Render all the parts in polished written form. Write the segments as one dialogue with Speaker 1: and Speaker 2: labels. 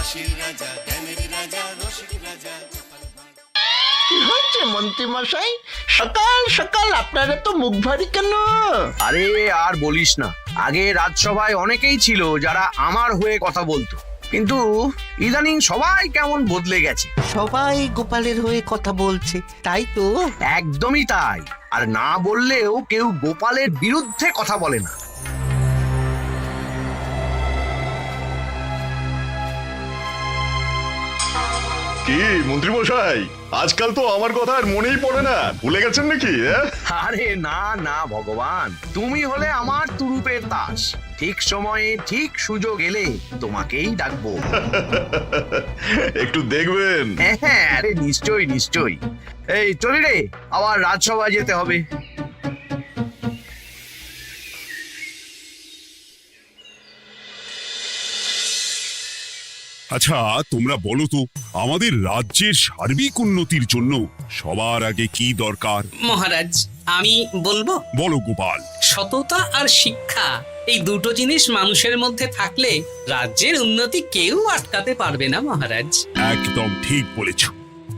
Speaker 1: হাসির রাজা, জ্ঞানের রাজা, রসিক রাজা।
Speaker 2: কি হয়েছে মন্ত্রী মশাই, সকাল সকাল আপনারা তো মুখ ভারী কেন?
Speaker 3: আরে আর বলিস না, আগে রাজসভায় অনেকেই ছিল যারা আমার হয়ে কথা বলতো, কিন্তু ইদানিং সবাই কেমন বদলে গেছে।
Speaker 2: সবাই গোপালের হয়ে কথা বলছে, তাই তো?
Speaker 3: একদমই তাই। আর না বললেও কেউ গোপালের বিরুদ্ধে কথা বলে না।
Speaker 4: কি মন্ত্রী মশাই, আজকাল তো আমার কথা আর মনেই পড়ে না, ভুলে গেছেন নাকি?
Speaker 3: আরে না না ভগবান, তুমি হলে আমার তুরুপের তাস। ঠিক সময়ে ঠিক সুযোগ এলে তোমাকেই ডাকবো।
Speaker 4: একটু দেখবেন।
Speaker 3: হ্যাঁ, আরে নিশ্চয়ই নিশ্চয়ই। এই চলি রে, আবার রাজসভায় যেতে হবে।
Speaker 5: আচ্ছা তোমরা বলো তো, আমাদের রাজ্যের সার্বিক উন্নতির জন্য সবার আগে কি দরকার?
Speaker 6: মহারাজ, আমি বলবো।
Speaker 5: বলো গোপাল।
Speaker 6: সততা আর শিক্ষা, এই দুটো জিনিস মানুষের মধ্যে থাকলে রাজ্যের উন্নতি কেউ আটকাতে পারবে না মহারাজ।
Speaker 5: একদম ঠিক বলেছ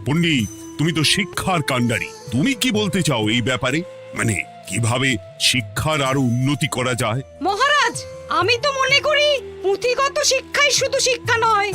Speaker 5: পণ্ডিত, তুমি তো শিক্ষার কাণ্ডারি। তুমি কি বলতে চাও এই ব্যাপারে? মানে কিভাবে শিক্ষার আরো উন্নতি করা যায়?
Speaker 7: মহারাজ, আমি তো মনে করি পুঁথিগত শিক্ষাই শুধু শিক্ষা নয়,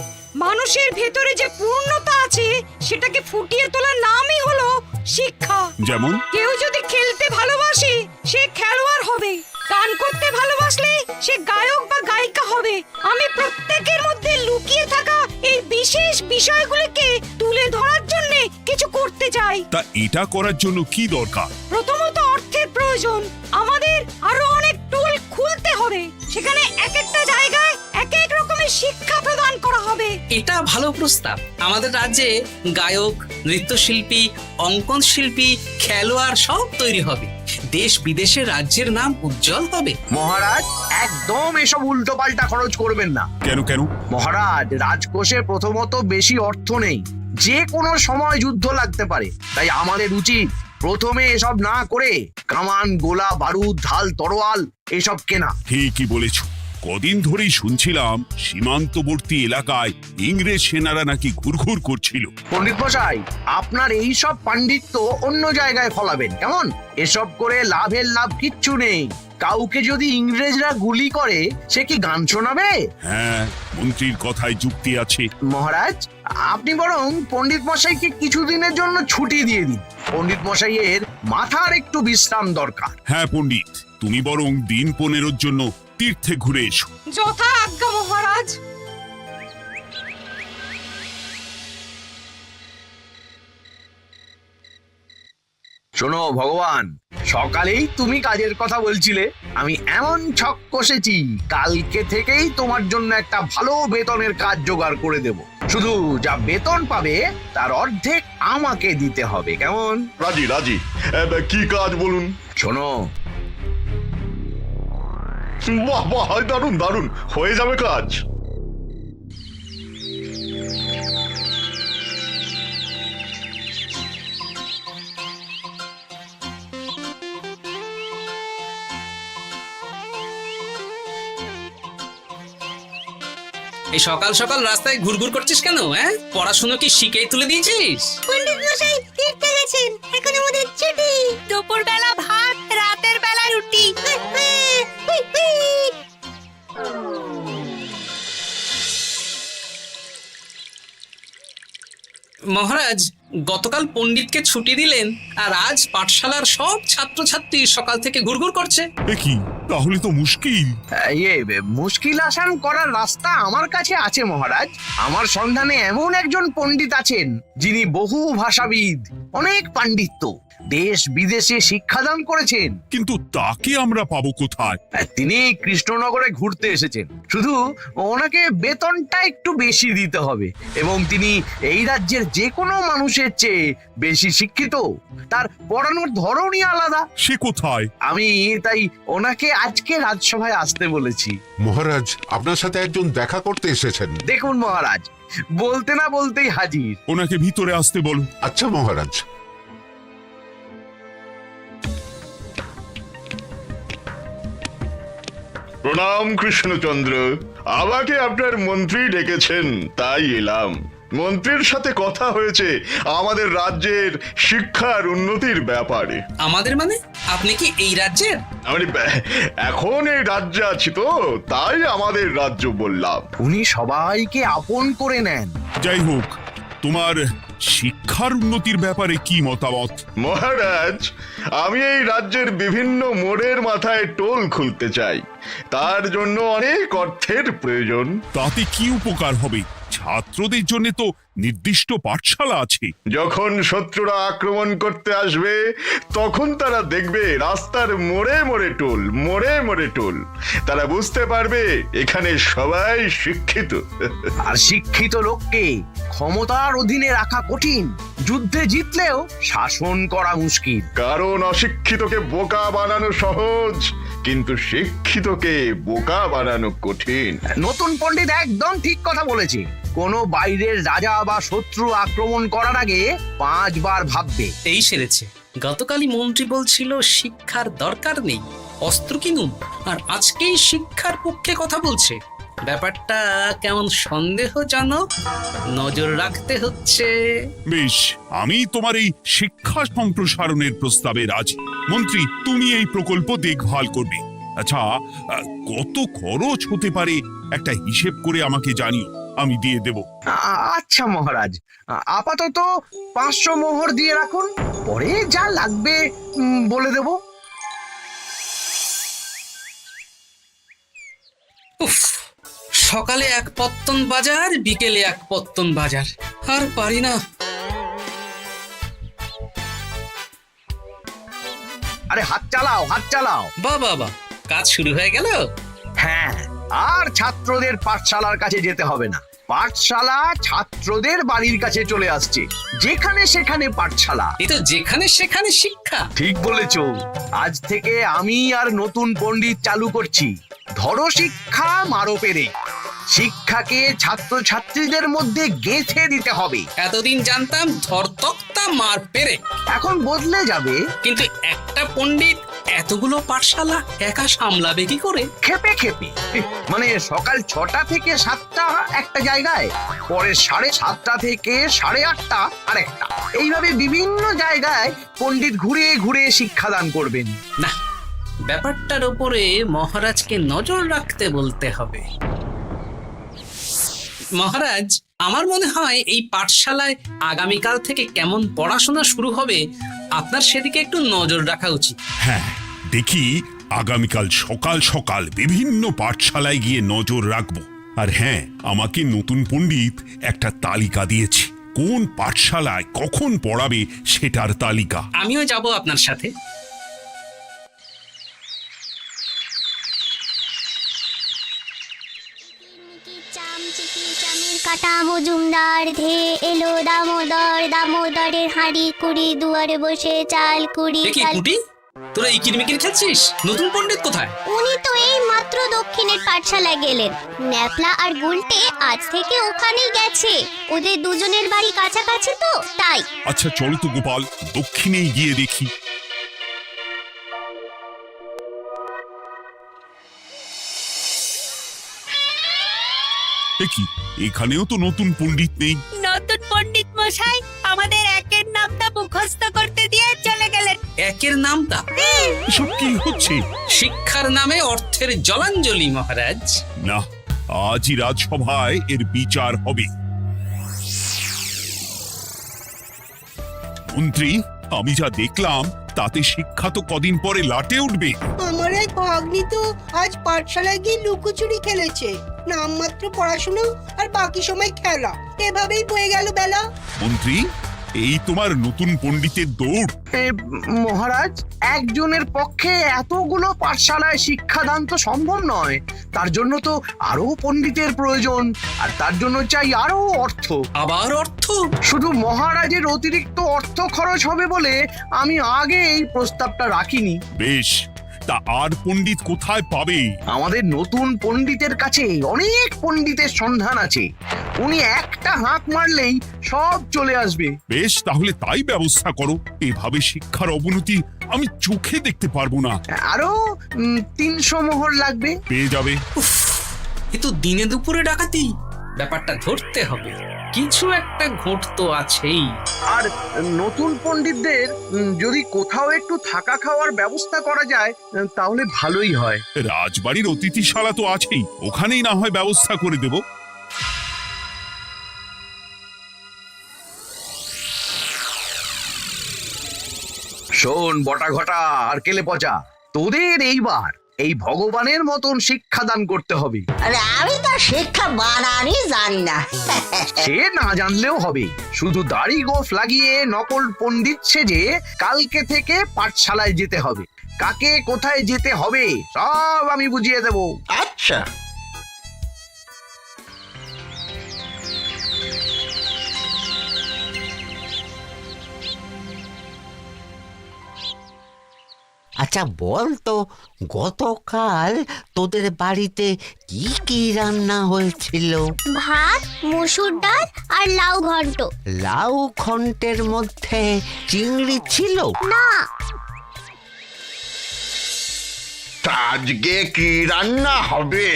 Speaker 7: মানুষের ভেতরে যে পূর্ণতা আছে সেটাকে ফুটিয়ে তোলার নামই হলো শিক্ষা।
Speaker 5: যেমন?
Speaker 7: কেউ যদি খেলতে ভালোবাসে সে খেলোয়াড় হবে, গান করতে ভালোবাসলে সে গায়ক বা গায়িকা হবে। আমি প্রত্যেকের মধ্যে লুকিয়ে থাকা এই বিশেষ বিষয়গুলিকে তুলে ধরার জন্য কিছু করতে চাই।
Speaker 5: তা এটা করার জন্য কি দরকার?
Speaker 7: প্রথমত অর্থের প্রয়োজন। আমাদের আরো অনেক টুল খুলতে হবে, সেখানে এক একটা জায়গায় এক এক রকমের শিক্ষা প্রদান করা হবে।
Speaker 6: এটা ভালো প্রস্তাব। আমাদের রাজ্যে গায়ক, নৃত্যশিল্পী, অঙ্কন শিল্পী, খেলোয়াড় সব তৈরি হবে। দেশ বিদেশে রাজ্যের নাম উজ্জ্বল হবে।
Speaker 3: মহারাজ, একদম এসব উল্টো পাল্টা খরচ করবেন না।
Speaker 5: কেন কেন?
Speaker 3: মহারাজ, রাজকোষে প্রথমত বেশি অর্থ নেই, যে কোনো সময় যুদ্ধ লাগতে পারে। তাই আমাদের উচিত প্রথমে এসব না করে কামান, গোলা বারুদ, ঢাল, তরোয়াল এসব কেনা।
Speaker 5: ঠিকই বলেছ। কদিন ধরেই শুনছিলাম সীমান্তবর্তী এলাকায় ইংরেজ সেনারা নাকি ঘুরঘুর করছিল।
Speaker 3: পণ্ডিত মশাই, আপনার এই সব পাণ্ডিত্য অন্য জায়গায় ফলাবেন কেমন? এসব করে লাভের লাভ কিচ্ছু নেই। কাউকে যদি ইংরেজরা গুলি করে সে কি গান শোনাবে?
Speaker 5: হ্যাঁ, মন্ত্রীর কথায় যুক্তি আছে।
Speaker 3: মহারাজ, আপনি বরং পণ্ডিত মশাইকে কিছুদিনের জন্য ছুটি দিয়ে দিন। পণ্ডিত মশাইয়ের মাথার একটু বিশ্রাম দরকার।
Speaker 5: হ্যাঁ পণ্ডিত, তুমি বরং দিন 15 জন্য তীর্থে ঘুরে এসো।
Speaker 7: যথা আজ্ঞা মহারাজ।
Speaker 3: শোনো ভগবান, সকালেই তুমি কাজের কথা বলছিলে, আমি এমন ছক কষেছি কালকে থেকেই তোমার জন্য একটা ভালো বেতনের কাজ জোগাড় করে দেব। শুধু যা বেতন পাবে তার অর্ধেক আমাকে দিতে হবে, কেমন?
Speaker 4: রাজি রাজি। কি কাজ বলুন?
Speaker 3: শোনো,
Speaker 4: বাহ বাহ, দারুণ দারুণ, হয়ে যাবে কাজ।
Speaker 6: এই সকাল সকাল রাস্তায় ঘুরঘুর করছিস কেন? পড়াশুনো কি শিখেই তুলে দিয়েছিস?
Speaker 7: পণ্ডিত মশাই তীর্থে গেছেন, এখন আমাদের ছুটি। দুপুর বেলা ভাত, রাতের বেলা রুটি।
Speaker 6: মহারাজ, গতকাল পণ্ডিতকে ছুটি দিলেন আর আজ পাঠশালার সব ছাত্রছাত্রী সকাল থেকে ঘুরঘুর করছে।
Speaker 5: এ কি, তাহলে তো মুশকিল।
Speaker 3: মুশকিল আসান করার রাস্তা আমার কাছে আছে মহারাজ। আমার সন্ধানে এমন একজন পণ্ডিত আছেন যিনি বহু ভাষাবিদ, অনেক পাণ্ডিত্য, দেশ বিদেশে শিক্ষাদান করেছেন।
Speaker 5: কিন্তু তাকে আমরা পাবো কোথায়?
Speaker 3: তিনি কৃষ্ণনগরে ঘুরতে এসেছেন, শুধু ওনাকে বেতনটা একটু বেশি দিতে হবে। এবং তিনি এই রাজ্যের যে কোনো মানুষের চেয়ে বেশি শিক্ষিত, তার পড়ানোর ধরনই আলাদা।
Speaker 5: সে কোথায়?
Speaker 3: আমি তাই ওনাকে আজকে রাজসভায় আসতে বলেছি।
Speaker 8: মহারাজ, আপনার সাথে একজন দেখা করতে এসেছেন।
Speaker 3: দেখুন মহারাজ, বলতে না বলতেই হাজির।
Speaker 5: ওনাকে ভিতরে আসতে বলো।
Speaker 8: আচ্ছা মহারাজ।
Speaker 4: প্রণাম কৃষ্ণচন্দ্র। আমাকে আপনার মন্ত্রী ডেকেছেন, তাই এলাম। মন্ত্রীর সাথে কথা হয়েছে আমাদের রাজ্যের শিক্ষার উন্নতির ব্যাপারে।
Speaker 6: আমাদের মানে আপনি কি এই রাজ্যের?
Speaker 4: আমি এখন এই রাজ্যে আছি তো, তাই আমাদের রাজ্য বললাম।
Speaker 3: উনি সবাইকে আপন করে নেন।
Speaker 5: যাই হোক, তোমার শিক্ষার উন্নতির ব্যাপারে কি মতামত?
Speaker 4: মহারাজ, আমি এই রাজ্যের বিভিন্ন মোড়ের মাথায় টোল খুলতে চাই। তার জন্য অনেক অর্থের প্রয়োজন।
Speaker 5: তাতে কি উপকার হবে? ছাত্রদের জন্য তো নির্দিষ্ট পাঠশালা আছে।
Speaker 4: যখন শত্রুরা আক্রমণ করতে আসবে তখন তারা দেখবে রাস্তার মোড়ে মোড়ে টোল, মোড়ে মোড়ে টোল। তারা বুঝতে পারবে এখানে সবাই শিক্ষিত।
Speaker 3: আর শিক্ষিত লোককে ক্ষমতার অধীনে রাখা কঠিন, যুদ্ধে জিতলেও শাসন করা মুশকিল।
Speaker 4: কারণ অশিক্ষিতকে বোকা বানানো সহজ, কিন্তু শিক্ষিতকে বোকা বানানো কঠিন।
Speaker 3: নতুন পণ্ডিত একদম ঠিক কথা বলেছে। কোনো বাইরের রাজা বা শত্রু আক্রমণ করার আগে 5 বার ভাববে।
Speaker 6: এই সেরেছে। গতকালই মন্ত্রী বলছিল শিক্ষার দরকার নেই, অস্ত্র কিনুন, আর আজকেই শিক্ষার পক্ষে কথা বলছে। ব্যাপারটা কেমন সন্দেহজনক, নজর রাখতে হচ্ছে।
Speaker 5: বেশ, আমি তোমার এই শিক্ষা সম্প্রসারণের প্রস্তাবে রাজি। মন্ত্রী, তুমি এই প্রকল্প দেখভাল করবে। আচ্ছা, কত খরচ হতে পারে একটা হিসেব করে আমাকে জানিও, আমি দিয়ে দেব।
Speaker 3: আচ্ছা মহারাজ, আপাতত 500 মোহর দিয়ে রাখুন, পরে যা লাগবে বলে দেব।
Speaker 6: উফ, সকালে এক পত্তন বাজার, বিকেলে এক পত্তন বাজার, আর পারি না।
Speaker 3: আরে হাত চালাও, হাত চালাও।
Speaker 6: বাবা, কাজ শুরু হয়ে গেল।
Speaker 3: হ্যাঁ, আর ছাত্রদের পাঠশালার কাছে যেতে হবে না। পাঠশালা ছাত্রদের বাড়ির কাছে চলে আসছে। যেখানে সেখানে পাঠশালা।
Speaker 6: এই তো যেখানে সেখানে শিক্ষা।
Speaker 3: ঠিক বলেছো। আজ থেকে আমি আর নতুন পণ্ডিত চালু করছি। ধরো শিক্ষা, মারো পেরে। শিক্ষাকে ছাত্রছাত্রীদের মধ্যে গেঁথে দিতে হবে।
Speaker 6: এতদিন জানতাম ধরতক্তা মার পেরে,
Speaker 3: এখন বদলে যাবে।
Speaker 6: কিন্তু একটা পণ্ডিত এতগুলো পাঠশালা একা সামলাবে কি করে?
Speaker 3: খেপে খেপে। মানে সকাল 6টা থেকে 7টা একটা জায়গায়, পরে 7:30 থেকে 8:30 আরেকটা। এইভাবে বিভিন্ন জায়গায় পণ্ডিত ঘুরে ঘুরে শিক্ষাদান করবেন।
Speaker 6: না, ব্যাপারটার উপরে মহারাজকে নজর রাখতে বলতে হবে। মহারাজ, আমার মনে হয় এই পাঠশালায় আগামীকাল থেকে কেমন পড়াশোনা শুরু হবে, আপনার সেদিকে একটু নজর রাখা উচিত।
Speaker 5: হ্যাঁ, দেখি আগামীকাল সকাল সকাল বিভিন্ন পাঠশালায় গিয়ে নজর রাখবো। আর হ্যাঁ, আমাকে নতুন পণ্ডিত একটা তালিকা দিয়েছে, কোন পাঠশালায় কখন পড়াবে সেটার তালিকা।
Speaker 6: আমিও যাব আপনার সাথে।
Speaker 9: কাটা মজুমদার ধে এলো দামোদর, দামোদরের হাঁড়ি কুড়ি, দুয়ারে বসে চাল কুড়ি।
Speaker 6: কুটি, তোরা এই কিরমিকির খেলছিস? নতুন পণ্ডিত কোথায়?
Speaker 9: উনি তো এই মাত্র দক্ষিণের পাঠশালায় গেলেন। ন্যাপলা আর গুলটে আজ থেকে ওখানেই গেছে। ওদের দুজনের বাড়ি কাছাকাছি তো, তাই।
Speaker 5: আচ্ছা চলো তো গোপাল, দক্ষিণে গিয়ে দেখি। দেখি এখানেও তো নতুন পণ্ডিত নেই।
Speaker 7: নতুন পণ্ডিত মশাই আমাদের একের নামটা মুখস্থ করতে দিয়ে চলে গেলেন।
Speaker 6: একের নামটা?
Speaker 5: এসব কি হচ্ছে?
Speaker 6: শিক্ষার নামে অর্থের জলাঞ্জলি মহারাজ।
Speaker 5: না, আজই রাজসভায় এর বিচার হবে। মন্ত্রী, আমি যা দেখলাম তাতে শিক্ষা তো কদিন পরে লাটে উঠবে।
Speaker 10: আমার এক ভাগ্নি তো আজ পাঠশালায় গিয়ে লুকোচুরি খেলেছে। নামমাত্র পড়াশুনো আর বাকি সময় খেলা, এভাবেই বয়ে গেল বেলা।
Speaker 5: মন্ত্রী, এই তোমার নতুন পণ্ডিতের দৌড়।
Speaker 3: মহারাজ, একজনের পক্ষে এতগুলো পাঠশালায় শিক্ষাদান তো সম্ভব নয়। তার জন্য তো আরো পণ্ডিতের প্রয়োজন, আর তার জন্য চাই আরো অর্থ।
Speaker 6: আবার অর্থ?
Speaker 3: শুধু মহারাজের অতিরিক্ত অর্থ খরচ হবে বলে আমি আগে এই প্রস্তাবটা রাখিনি।
Speaker 5: বেশ, তা আর পণ্ডিত কোথায় পাবে?
Speaker 3: আমাদের নতুন পণ্ডিতের কাছে অনেক পণ্ডিতের সন্ধান আছে। উনি একটা হাঁক মারলেই সব চলে আসবে।
Speaker 5: বেশ, তাহলে তাই ব্যবস্থা করো। এভাবে শিক্ষার অবনতি আমি চোখে দেখতে পারবো না।
Speaker 3: আরো 300 মোহর লাগবে।
Speaker 5: পেয়ে যাবে।
Speaker 6: এ তো দিনে দুপুরে ডাকাতি। ব্যাপারটা ধরতে হবে, কিছু একটা ঘোট তো আছেই।
Speaker 3: আর নতুন পণ্ডিতদের যদি কোথাও একটু থাকা খাওয়ার ব্যবস্থা করা যায় তাহলে ভালোই হয়।
Speaker 5: রাজবাড়ির অতিথিশালা তো আছেই, ওখানেই না হয় ব্যবস্থা করে দেব।
Speaker 3: শোন বটা ঘটা আর কেলে পচা, তোদের এইবার এই ভগবানের মতন শিক্ষাদান করতে হবে।
Speaker 2: আরে আমি তো শিক্ষা বানানই জানি না।
Speaker 3: সে না জানলেও হবে, শুধু দাড়ি গোঁফ লাগিয়ে নকল পণ্ডিত সেজে কালকে থেকে পাঠশালায় যেতে হবে। কাকে কোথায় যেতে হবে সব আমি বুঝিয়ে দেব।
Speaker 2: আচ্ছা,
Speaker 11: আচ্ছা বল তো, গতকাল তোদের বাড়িতে কি কি রান্না হয়েছিল?
Speaker 9: ভাত, মসুর ডাল আর লাউ ঘন্ট।
Speaker 11: লাউ ঘন্টের মধ্যে চিংড়ি ছিল?
Speaker 9: না,
Speaker 4: আজকে কি রান্না হবে?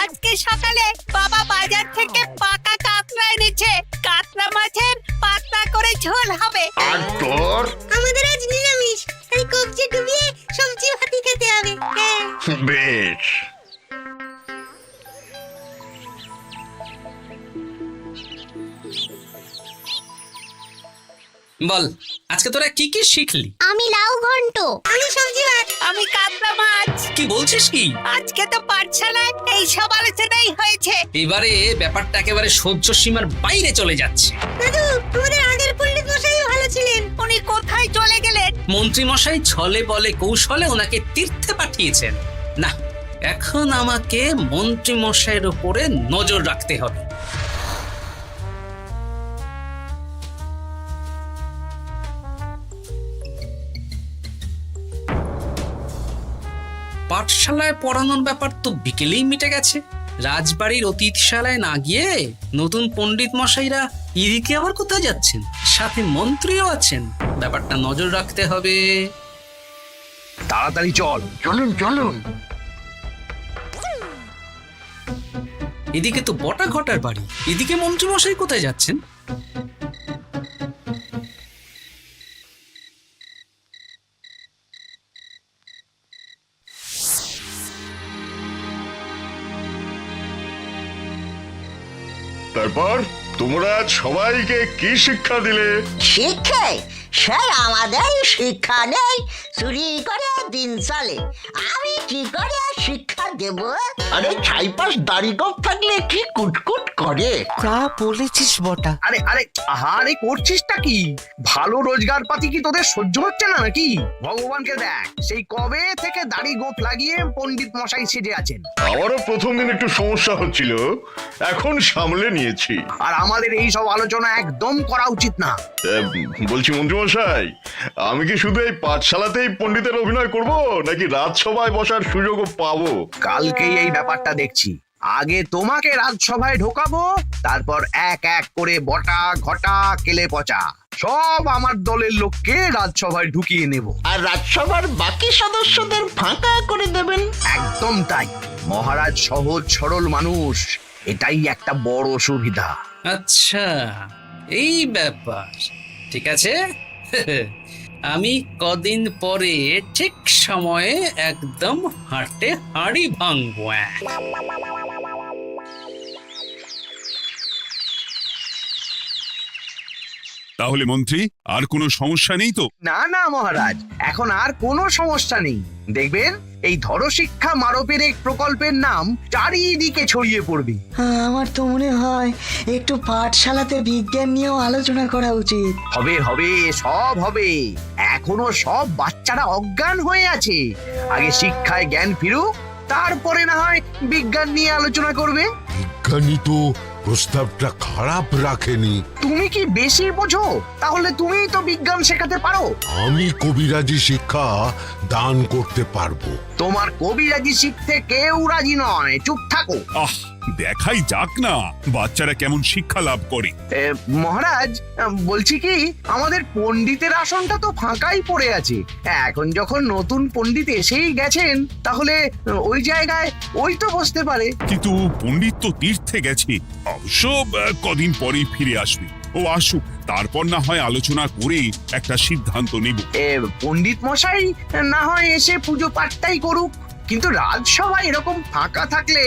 Speaker 7: আজকে সকালে বাবা বাজার থেকে পাকা কাতলা এনেছে। কাতলা মাছের পাতলা করে ঝোল হবে।
Speaker 4: আর তোর?
Speaker 9: আমাদের আজ নিরামিষ। এই কবজি ডুবিয়ে সবজি ভাতি খেতে হবে।
Speaker 4: বেশ।
Speaker 6: বল, আজকে তোরা কি কি শিখলি?
Speaker 9: আমি লাউ ঘন্ট। আমি সবজি ভাত।
Speaker 7: আমি কাতলা মাছ।
Speaker 6: কি বলছিস কি?
Speaker 7: আজকে তো পাঠশালায় এই সব আলোচনাই হয়েছে।
Speaker 6: এবারে ব্যাপারটা একেবারে সহ্য সীমার বাইরে চলে যাচ্ছে।
Speaker 9: দাদু, আমাদের আগের পণ্ডিত মশাই ভালো ছিলেন।
Speaker 7: উনি কোথায় চলে গেলেন?
Speaker 6: মন্ত্রী মশাই ছলে বলে কৌশলে ওনাকে তীর্থে পাঠিয়েছেন। না, এখন আমাকে মন্ত্রী মশাইয়ের উপরে নজর রাখতে হবে। পাঠশালায় পড়ানোর ব্যাপার তো বিকেলেই মিটে গেছে। রাজবাড়ির অতিথিশালায় না গিয়ে নতুন পণ্ডিত মশাইরা এদিকে আবার কোথায় যাচ্ছেন? সাথে মন্ত্রীও আছেন, ব্যাপারটা নজর রাখতে হবে।
Speaker 3: তাড়াতাড়ি চল।
Speaker 2: চলুন চলুন।
Speaker 6: এদিকে তো বটা ঘটার বাড়ি, এদিকে মন্ত্রী মশাই কোথায় যাচ্ছেন?
Speaker 4: তারপর তোমরা সবাইকে কি শিক্ষা দিলে?
Speaker 2: শিক্ষে সে আমাদের শিক্ষা নেই, চুরি করে দিন চলে। আমি কি করে শিক্ষা দেব? আরে ছাইপাশ দাড়ি গোঁফ থাকলে কি কুটকুট করে।
Speaker 11: তা বলেছিস বটা।
Speaker 3: আরে আরে আহারে করছিসটা কি? ভালো রোজগার পাতি কি তোদের সহ্য হচ্ছে না নাকি? ভগবানকে দেখ, সেই কবে থেকে দাড়ি গোঁফ লাগিয়ে পণ্ডিত মশাই সেজে আছেন।
Speaker 4: আমারও প্রথম দিন একটু সমস্যা হচ্ছিল, এখন সামলে নিয়েছি।
Speaker 3: আর আমাদের এই সব আলোচনা একদম করা উচিত না।
Speaker 4: বলছি মন্ত্রীমশাই, আমি কি শুধু এই পাঠশালাতেই পণ্ডিতের অভিনয় করব, নাকি রাজসভায় বসার সুযোগও পাবো?
Speaker 3: কালকেই এই ব্যাপারটা দেখছি। আগে তোমাকে রাজসভায় ঢোকাবো, তারপর এক এক করে বটা ঘটা কেলে পচা সব আমার দলের লোককে রাজসভায় ঢুকিয়ে নেব।
Speaker 2: আর রাজসভার বাকি সদস্যদের ফাঁকা করে দেবেন।
Speaker 3: একদম তাই। মহারাজ সহজ সরল মানুষ, এটাই একটা বড় সুবিধা।
Speaker 6: আচ্ছা, এই ব্যাপার। ঠিক আছে, আমি কদিন পরে ঠিক সময়ে একদম হাটে হাঁড়ি ভাঙবো।
Speaker 5: তাহলে মন্ত্রী, আর কোনো সমস্যা নেই তো?
Speaker 3: না না মহারাজ, এখন আর কোনো সমস্যা নেই। দেখবেন এই ধরশিক্ষা মারপের এক প্রকল্পের নাম চারিদিকে ছড়িয়ে পড়বে।
Speaker 10: আমার তো মনে হয় একটু পাঠশালাতে বিজ্ঞান নিয়েও আলোচনা করা উচিত।
Speaker 3: হবে হবে, সব হবে। এখনো সব বাচ্চারা অজ্ঞান হয়ে আছে। আগে শিক্ষায় জ্ঞান ফিরুক, তারপরে না হয় বিজ্ঞান নিয়ে আলোচনা করবে।
Speaker 8: বিজ্ঞানী তো প্রস্তাবটা খারাপ রাখেনি।
Speaker 3: তুমি কি বেশি বোঝো? তাহলে তুমিই তো বিজ্ঞান শেখাতে পারো।
Speaker 8: আমি কবিরাজি শিক্ষা দান করতে পারবো।
Speaker 3: তোমার কবিরাজি শিখতে কেউ রাজি নয়, চুপ থাকো।
Speaker 5: আহ, দেখাই যাক না বাচ্চারা কেমন শিক্ষা লাভ করে।
Speaker 3: মহারাজ, বলছি কি, আমাদের পণ্ডিতের আসনটা তো ফাঁকাই পড়ে আছে। এখন যখন নতুন পণ্ডিত এসেই গেছেন, তাহলে ওই জায়গায় ওই তো বসতে পারে।
Speaker 5: কিন্তু পণ্ডিত তো তীর্থে গেছে, অবশ্য কদিন পরেই ফিরে আসবে। ও আসুক, তারপর না হয় আলোচনা করে একটা সিদ্ধান্ত নেব।
Speaker 3: পণ্ডিত মশাই না হয় এসে পুজো পাঠটাই করুক, কিন্তু রাজসভায় এরকম ফাঁকা থাকলে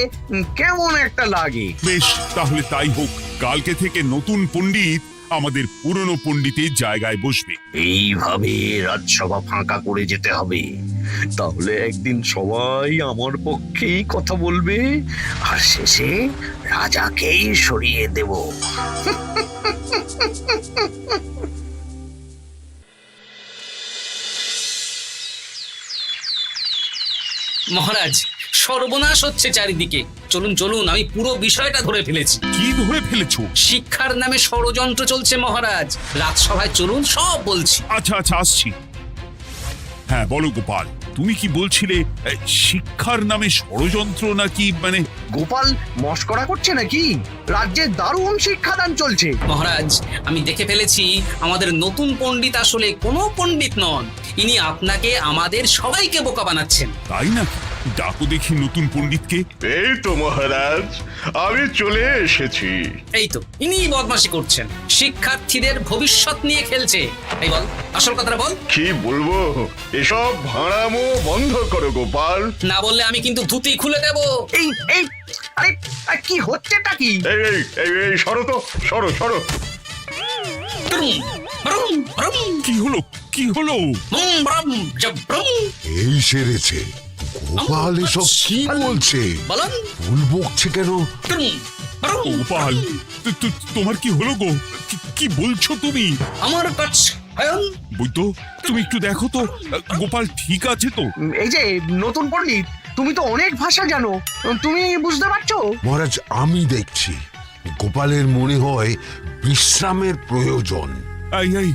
Speaker 3: কেমন একটা লাগে।
Speaker 5: বেশ, তাহলে তাই হোক। কালকে থেকে নতুন পণ্ডিত আমাদের পুরনো পণ্ডিতের জায়গায় বসবে।
Speaker 3: এইভাবে রাজসভা ফাঁকা করে যেতে হবে, তাহলে একদিন সবাই আমার পক্ষেই কথা বলবে, আর শেষে রাজাকেই সরিয়ে দেব।
Speaker 6: মহারাজ, সর্বনাশ হচ্ছে চারিদিকে। চলুন চলুন, আমি পুরো বিষয়টা ধরে ফেলেছি।
Speaker 5: কি ধরে ফেলেছো?
Speaker 6: শিক্ষার নামে ষড়যন্ত্র চলছে মহারাজ। রাজসভায় চলুন, সব বলছি।
Speaker 5: আচ্ছা আচ্ছা, আসছি। হ্যাঁ বলো গোপাল, তুমি কি বলছিলে? শিক্ষার নামে ষড়যন্ত্র নাকি? মানে
Speaker 3: গোপাল মস্করা করছে নাকি? রাজ্যে দারুণ শিক্ষাদান চলছে।
Speaker 6: মহারাজ, আমি দেখে ফেলেছি আমাদের নতুন পণ্ডিত আসলে কোনো পণ্ডিত নন। ইনি আপনাকে, আমাদের সবাইকে বোকা বানাচ্ছেন।
Speaker 5: তাই না? ডাকো দেখি নতুন পণ্ডিতকে।
Speaker 4: এই তো মহারাজ, আমি চলে এসেছি।
Speaker 6: এই তো ইনিই বদমাশি করছেন, শিক্ষার্থীদের ভবিষ্যৎ নিয়ে খেলছে। এই বল, আসল কথাটা বল।
Speaker 4: কি বলবো, এসব ভাড়ামো বন্ধ করো গোপাল।
Speaker 6: না বললে আমি কিন্তু ধুতি খুলে দেব।
Speaker 3: এই এই আরে কি হচ্ছেটা কি?
Speaker 4: এই এই এই এই সরো তো, সরো সরো।
Speaker 5: কি হলো, কি হলো?
Speaker 8: এই সেরেছে। গোপাল এসব কি বলছে?
Speaker 6: বলুন।
Speaker 8: ভুল বকছে কেন?
Speaker 5: গোপাল, তোমার কি হলো গো? কি বলছো তুমি?
Speaker 6: আমার কাছে
Speaker 5: বৈদ্য, তুমি একটু দেখো তো গোপাল ঠিক আছে তো?
Speaker 3: এই যে নতুন পণ্ডিত, তুমি তো অনেক ভাষা জানো, তুমি বুঝতে পারছো?
Speaker 8: মহারাজ, আমি দেখছি গোপালের মনে হয় বিশ্রামের প্রয়োজন।
Speaker 5: এই এই,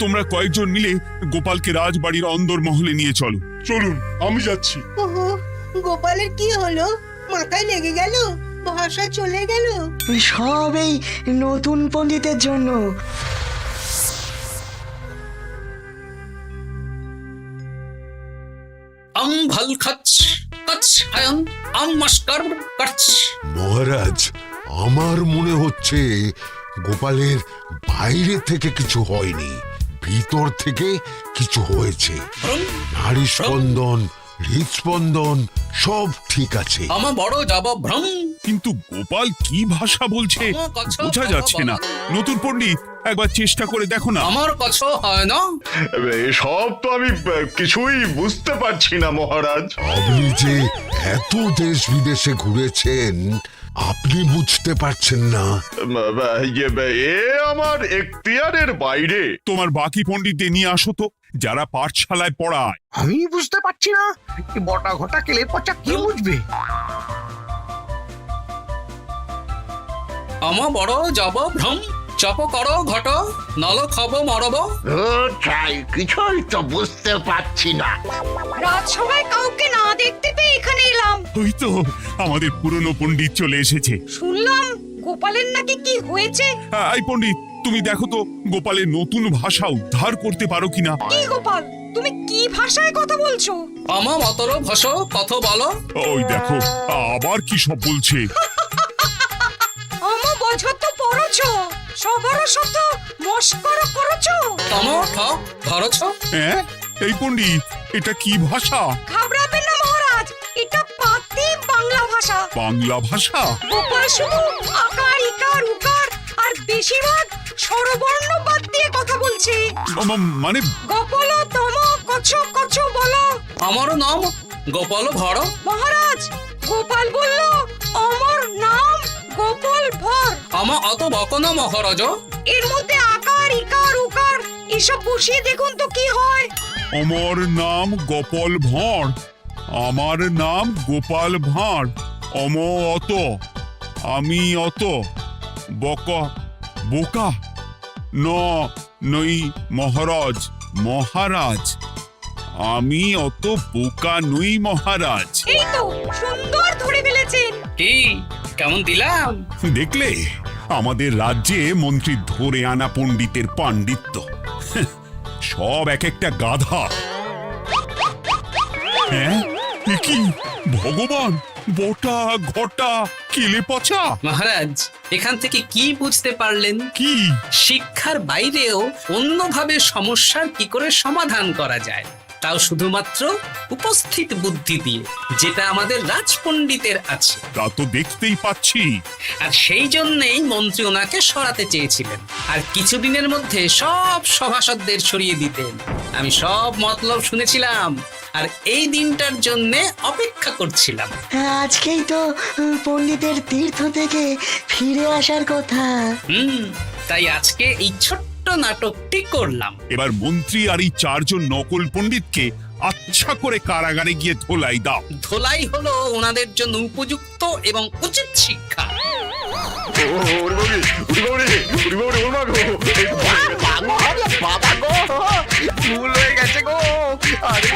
Speaker 5: তোমরা কয়েকজন মিলে গোপালকে রাজবাড়ির অন্দর মহলে নিয়ে চলো। চলুন, আমি যাচ্ছি।
Speaker 10: ওহো, গোপালের কি হলো? মাথায় লেগে গেল? ভাষা চলে গেল?
Speaker 2: সব এই নতুন পণ্ডিতের জন্য।
Speaker 6: ভাল খাচ্ছ কাছ হায়ন মস্কর করছ।
Speaker 8: মহারাজ, আমার মনে হচ্ছে গোপালের বাইরে থেকে কিছু হয়নি, ভিতর থেকে কিছু হয়েছে। নাড়ি স্পন্দন, হৃদস্পন্দন সব ঠিক আছে।
Speaker 6: আমার বড় যাব ভ্রম।
Speaker 5: কিন্তু গোপাল কি ভাষা বলছে বোঝা যাচ্ছে না। নতুন পণ্ডিত, একবার চেষ্টা করে দেখো না।
Speaker 6: আমার কথা হয় না।
Speaker 4: এসব তো আমি কিছুই বুঝতে পারছি না মহারাজ।
Speaker 8: আপনি যে এত দেশ বিদেশে ঘুরেছেন, আপনি বুঝতে পারছেন না?
Speaker 4: এ আমার এখতিয়ারের বাইরে।
Speaker 5: তোমার বাকি পণ্ডিতদের নিয়ে আসো তো, যারা পাঠশালায় পড়ায়।
Speaker 3: আমি বুঝতে পারছি না, বটা ঘটা কেলে পচা কি বুঝবে?
Speaker 6: আমার বড় যাব ভ্রম। চপ করো ঘট, নল খাব মরব।
Speaker 2: কিছুই তো বুঝতে পারছি না।
Speaker 7: রাজসভায় কাউকে না দেখতে পেয়ে এখানে এলাম।
Speaker 5: ওই তো আমাদের পুরনো পণ্ডিত চলে এসেছে।
Speaker 7: শুনলাম গোপালের নাকি কি হয়েছে।
Speaker 5: এই পণ্ডিত, তুমি দেখো তো গোপালের নতুন ভাষা উদ্ধার করতে পারো কিনা।
Speaker 7: কি গোপাল, তুমি কি ভাষায় কথা বলছো?
Speaker 6: আমার মতর ভাষ কত বলো।
Speaker 5: ওই দেখো আবার কি সব বলছে।
Speaker 7: আমো বোঝো তো পড়ছো, সবার সাথে মস্করা করছো।
Speaker 6: তমো ঠক ধরছ।
Speaker 5: হ্যাঁ, এই পণ্ডিত, এটা কি ভাষা?
Speaker 7: ঘাবড়াবেন না মহারাজ, এটা পাতি বাংলা ভাষা।
Speaker 5: বাংলা ভাষা?
Speaker 7: গোপাল শুধু আকার ইকার উকার আর বেশিরভাগ স্বরবর্ণ বাদ দিয়ে কথা বলছে।
Speaker 5: মানে
Speaker 7: গোপাল তম কছ কছ বলো।
Speaker 6: আমার নাম গোপাল ভর।
Speaker 7: মহারাজ, গোপাল বলল আমার নাম গোপাল ভর।
Speaker 6: আমার অত বকনা মহারাজ।
Speaker 7: এর মধ্যে আকার ইকার উকার এসব বসিয়ে দেখুন তো কি হয়।
Speaker 5: আমার নাম গোপাল ভাঁড়। আমার নাম গোপাল ভাঁড়। অত, আমি অত, বকা বোকা ন নই মহারাজ মহারাজ আমি অত বোকা নই মহারাজ।
Speaker 7: এই তো সুন্দর ধরে ফেলেছেন।
Speaker 6: কি কেমন দিলাম?
Speaker 5: দেখলে আমাদের রাজ্যে মন্ত্রী ধরে আনা পণ্ডিতের পাণ্ডিত্য। সব এক একটা গাধা। হ্যাঁ এ কি ভগবান, বটা ঘটা কেলে পচা।
Speaker 6: মহারাজ এখান থেকে কি বুঝতে পারলেন?
Speaker 5: কি?
Speaker 6: শিক্ষার বাইরেও অন্যভাবে সমস্যার কি করে সমাধান করা যায়, তাও শুধুমাত্র উপস্থিত বুদ্ধি দিয়ে, যেটা আমাদের রাজপণ্ডিতের আছে।
Speaker 5: তা তো দেখতেই পাচ্ছি।
Speaker 6: আর সেই জন্যেই মন্ত্রী ওনাকে সরাতে চেয়েছিলেন, আর কিছুদিনের মধ্যে সব সভাসদদের সরিয়ে দিতেন। আমি সব মতলব শুনেছিলাম, আর এই দিনটার জন্যে অপেক্ষা করছিলাম।
Speaker 2: আজকেই তো পণ্ডিতের তীর্থ থেকে ফিরে আসার কথা।
Speaker 6: তাই আজকে এই ছোট্ট নাটকটি করলাম।
Speaker 5: এবার মন্ত্রী আর এই 4 জন নকল পণ্ডিতকে আচ্ছা করে কারাগারে গিয়ে ধোলাই দাও।
Speaker 6: ধোলাই হলো ওনাদের জন্য উপযুক্ত এবং উচিত শিক্ষা।
Speaker 3: ভুল হয়ে গেছে গো। আরে